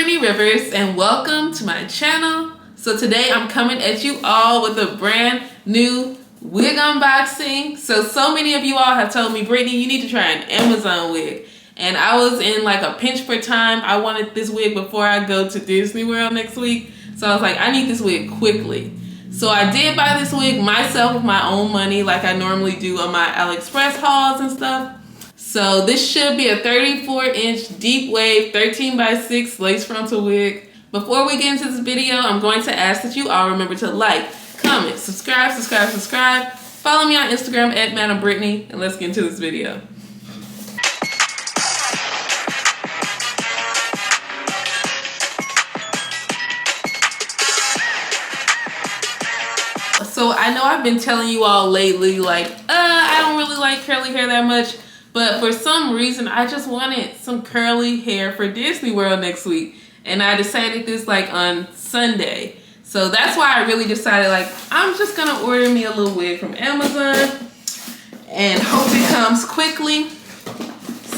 Brittany Rivers and welcome to my channel. So today I'm coming at you all with a brand new wig unboxing. So many of you all have told me, Brittany, you need to try an Amazon wig. And I was in like a pinch for time. I wanted this wig before I go to Disney World next week. So I was like, I need this wig quickly. So I did buy this wig myself with my own money like I normally do on my AliExpress hauls and stuff. So this should be a 34-inch deep wave 13x6 lace frontal wig. Before we get into this video, I'm going to ask that you all remember to like, comment, subscribe. Follow me on Instagram at Madam Brittany, and let's get into this video. So I know I've been telling you all lately, like, I don't really like curly hair that much. But for some reason, I just wanted some curly hair for Disney World next week. And I decided this like on Sunday. So that's why I really decided like, I'm just gonna order me a little wig from Amazon and hope it comes quickly.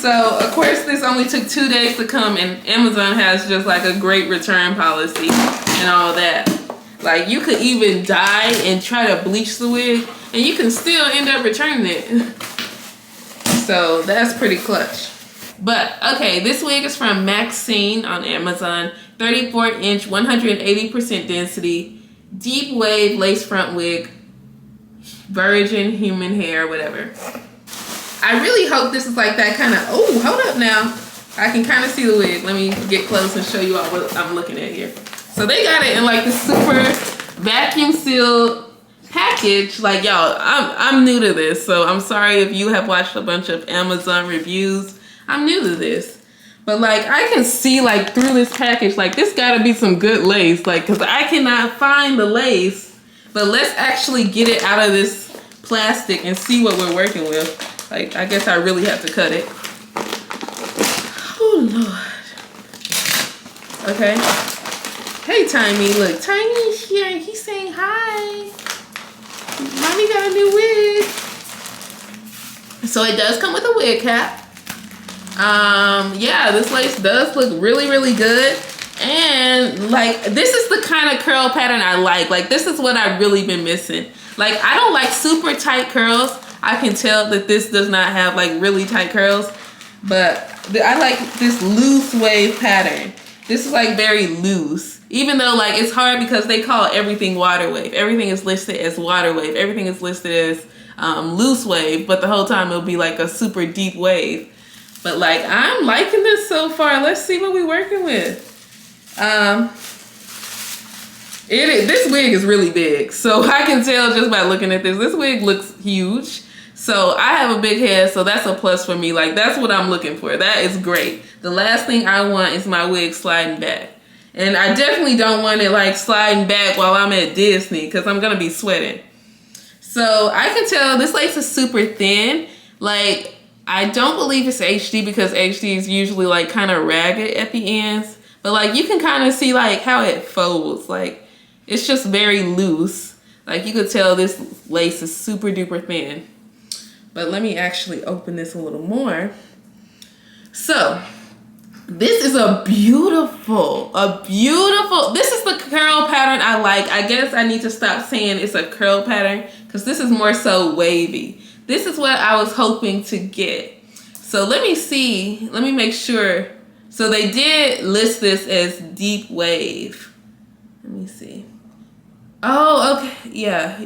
So of course this only took 2 days to come, and Amazon has just like a great return policy and all that. Like you could even dye and try to bleach the wig and you can still end up returning it. So that's pretty clutch. But okay, this wig is from Maxine on Amazon. 34-inch, 180% density, deep wave lace front wig, virgin human hair, whatever. I really hope this is like that kind of, oh, hold up now. I can kind of see the wig. Let me get close and show you all what I'm looking at here. So they got it in like this super vacuum sealed package. Like y'all, I'm new to this, so I'm sorry if you have watched a bunch of Amazon reviews. I'm new to this, but like I can see like through this package, like this gotta be some good lace, like because I cannot find the lace. But let's actually get it out of this plastic and see what we're working with. Like I guess I really have to cut it. Oh Lord. Okay. Hey Tiny, look, Tiny's here. He's saying hi. Mommy got a new wig. So it does come with a wig cap. Yeah, this lace does look really good. And like, this is the kind of curl pattern I like. Like this is what I've really been missing. Like I don't like super tight curls. I can tell that this does not have like really tight curls, but I like this loose wave pattern. This is like very loose. Even though like it's hard because they call everything water wave. Everything is listed as water wave. Everything is listed as loose wave, but the whole time it'll be like a super deep wave. But like I'm liking this so far. Let's see what we're working with. This wig is really big, so I can tell just by looking at this. This wig looks huge. So I have a big head, so that's a plus for me. Like that's what I'm looking for. That is great. The last thing I want is my wig sliding back. And I definitely don't want it like sliding back while I'm at Disney because I'm gonna be sweating. So I can tell this lace is super thin. Like I don't believe it's HD because HD is usually like kind of ragged at the ends. But like you can kind of see like how it folds. Like it's just very loose. Like you could tell this lace is super duper thin. But let me actually open this a little more. So this is a beautiful, this is the curl pattern I like. I guess I need to stop saying it's a curl pattern because this is more so wavy. This is what I was hoping to get. So let me see, let me make sure. So they did list this as deep wave. Let me see. Oh, okay, yeah.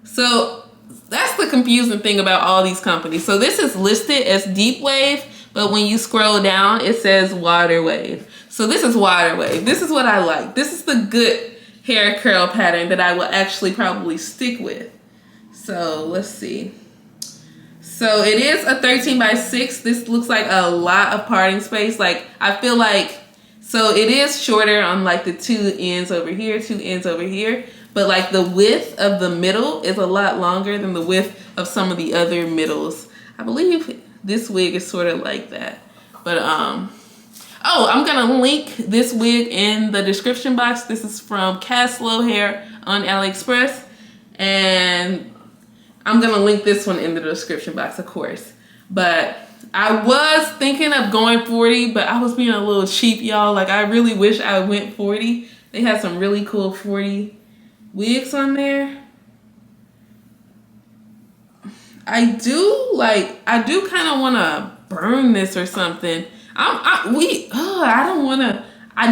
So that's the confusing thing about all these companies. So this is listed as deep wave, but when you scroll down, it says water wave. So this is water wave. This is what I like. This is the good hair curl pattern that I will actually probably stick with. So let's see. So it is a 13x6. This looks like a lot of parting space. Like I feel like, so it is shorter on like the two ends over here, two ends over here. But like the width of the middle is a lot longer than the width of some of the other middles. I believe this wig is sort of like that. But oh, I'm gonna link this wig in the description box. This is from Caslow Hair on AliExpress. And I'm gonna link this one in the description box, of course. But I was thinking of going 40, but I was being a little cheap, y'all. Like, I really wish I went 40. They had some really cool 40 wigs on there. I do kind of want to burn this or something. I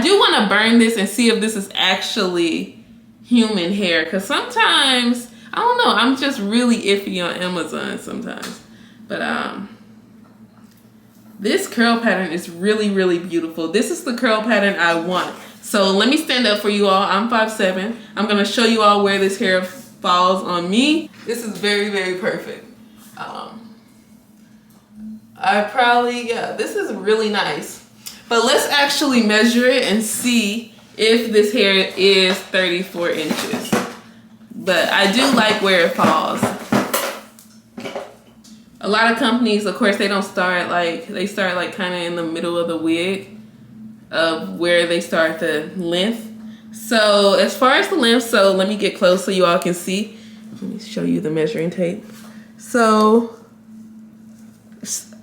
do want to burn this and see if this is actually human hair. Because sometimes, I don't know, I'm just really iffy on Amazon sometimes. But this curl pattern is really, really beautiful. This is the curl pattern I want. So let me stand up for you all. I'm 5'7". I'm going to show you all where this hair falls on me. This is very, very perfect. This is really nice. But let's actually measure it and see if this hair is 34 inches. But I do like where it falls. A lot of companies, of course, they don't start they start like kind of in the middle of the wig of where they start the length. So as far as the length, so let me get close so you all can see. Let me show you the measuring tape. So,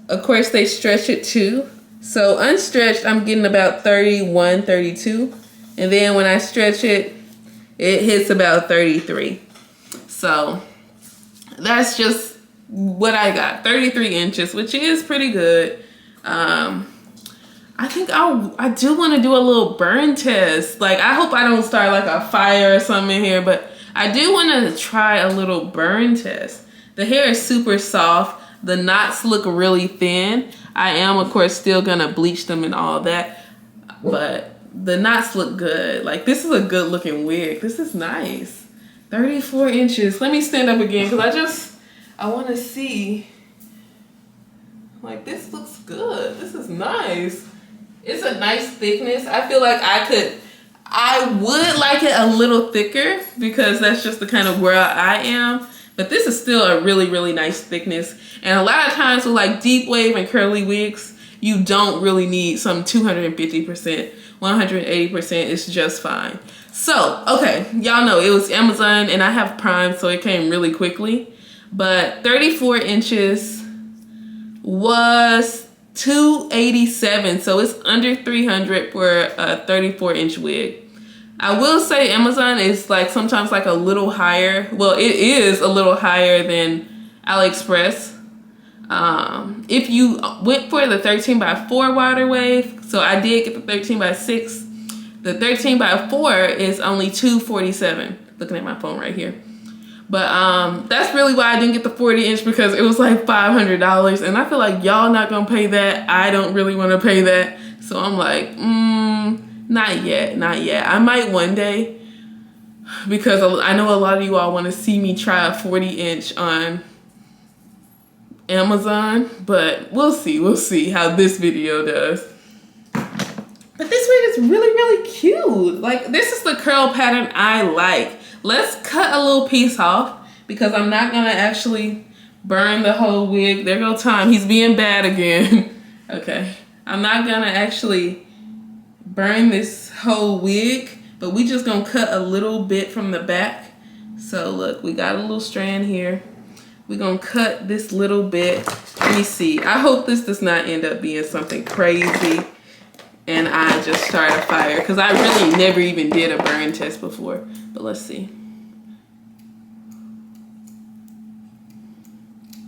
of course, they stretch it too. So unstretched, I'm getting about 31, 32. And then when I stretch it, it hits about 33. So that's just what I got, 33 inches, which is pretty good. I think I do want to do a little burn test. Like, I hope I don't start like a fire or something in here, but I do want to try a little burn test. The hair is super soft. The knots look really thin. I am, of course, still gonna bleach them and all that, but the knots look good. Like, this is a good looking wig. This is nice. 34 inches. Let me stand up again because I want to see. Like, this looks good. This is nice. It's a nice thickness. I feel like I would like it a little thicker because that's just the kind of girl I am. But this is still a really, really nice thickness. And a lot of times with like deep wave and curly wigs, you don't really need some 250%. 180% is just fine. So, okay, y'all know it was Amazon and I have Prime, so it came really quickly. But 34 inches was $287, so it's under $300 for a 34-inch wig. I will say Amazon is like sometimes like a little higher. Well, it is a little higher than AliExpress. If you went for the 13x4 water wave, so I did get the 13x6. The 13x4 is only $247. Looking at my phone right here. But that's really why I didn't get the 40-inch because it was like $500. And I feel like y'all not gonna pay that. I don't really want to pay that. So I'm like, not yet, not yet. I might one day because I know a lot of you all want to see me try a 40-inch on Amazon, but we'll see how this video does. But this wig is really, really cute. Like, this is the curl pattern I like. Let's cut a little piece off because I'm not gonna actually burn the whole wig. There go Tom, he's being bad again. Okay, I'm not gonna actually burn this whole wig, but we just gonna cut a little bit from the back. So look, we got a little strand here. We're gonna cut this little bit. Let me see. I hope this does not end up being something crazy and I just start a fire because I really never even did a burn test before. But let's see.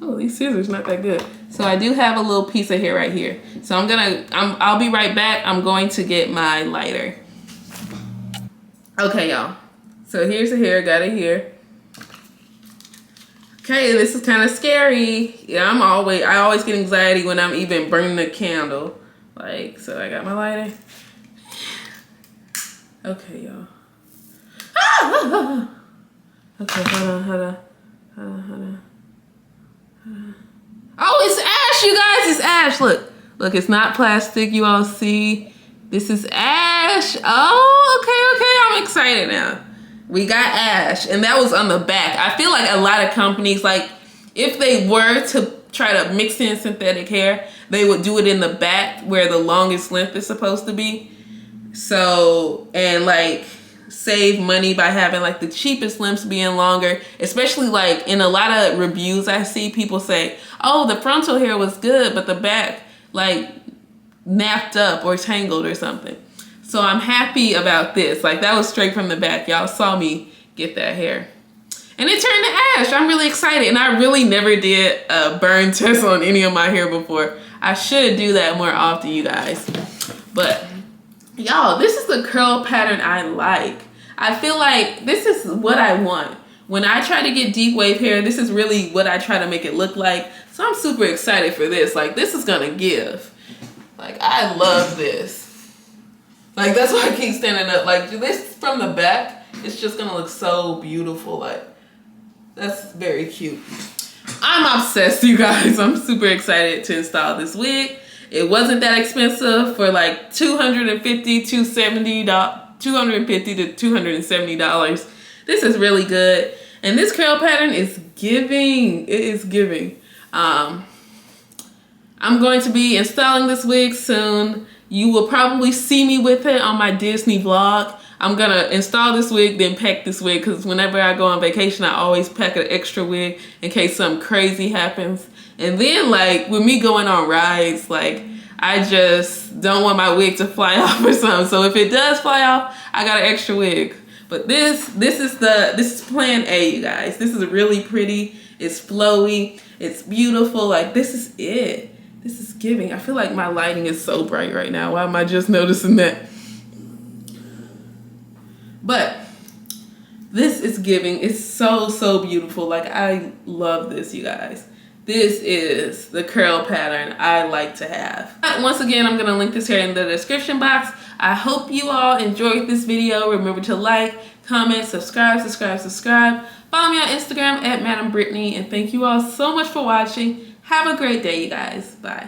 Oh, these scissors not that good. So I do have a little piece of hair right here. So I'll be right back. I'm going to get my lighter. Okay, y'all. So here's the hair, got it here. Okay, this is kind of scary. Yeah, I always get anxiety when I'm even burning a candle. Like, so I got my lighter. Okay, y'all. Okay, hold on. Oh, it's ash, you guys, it's ash. Look, it's not plastic, you all see. This is ash. Oh, okay, I'm excited now. We got ash, and that was on the back. I feel like a lot of companies, like, if they were to try to mix in synthetic hair, they would do it in the back where the longest length is supposed to be. So, and like, save money by having like the cheapest lengths being longer, especially like in a lot of reviews I see people say, oh, the frontal hair was good, but the back like napped up or tangled or something. So I'm happy about this. Like that was straight from the back. Y'all saw me get that hair. And it turned to ash. I'm really excited. And I really never did a burn test on any of my hair before. I should do that more often, you guys. But y'all, this is the curl pattern I like. I feel like this is what I want. When I try to get deep wave hair, this is really what I try to make it look like. So I'm super excited for this. Like this is gonna give. Like I love this. Like that's why I keep standing up. Like this from the back, it's just gonna look so beautiful. Like that's very cute. I'm obsessed, you guys. I'm super excited to install this wig. It wasn't that expensive for like $250 to $270. This is really good. And this curl pattern is giving. It is giving. I'm going to be installing this wig soon. You will probably see me with it on my Disney vlog. I'm gonna install this wig, then pack this wig, because whenever I go on vacation, I always pack an extra wig in case something crazy happens. And then like with me going on rides, like I just don't want my wig to fly off or something. So if it does fly off, I got an extra wig. But this is plan A, you guys. This is really pretty. It's flowy. It's beautiful. Like this is it. This is giving. I feel like my lighting is so bright right now. Why am I just noticing that? But this is giving. It's so, so beautiful. Like I love this, you guys. This is the curl pattern I like to have. Once again, I'm gonna link this here in the description box. I hope you all enjoyed this video. Remember to like, comment, subscribe. Follow me on Instagram at Madam Brittany, and thank you all so much for watching. Have a great day, you guys. Bye.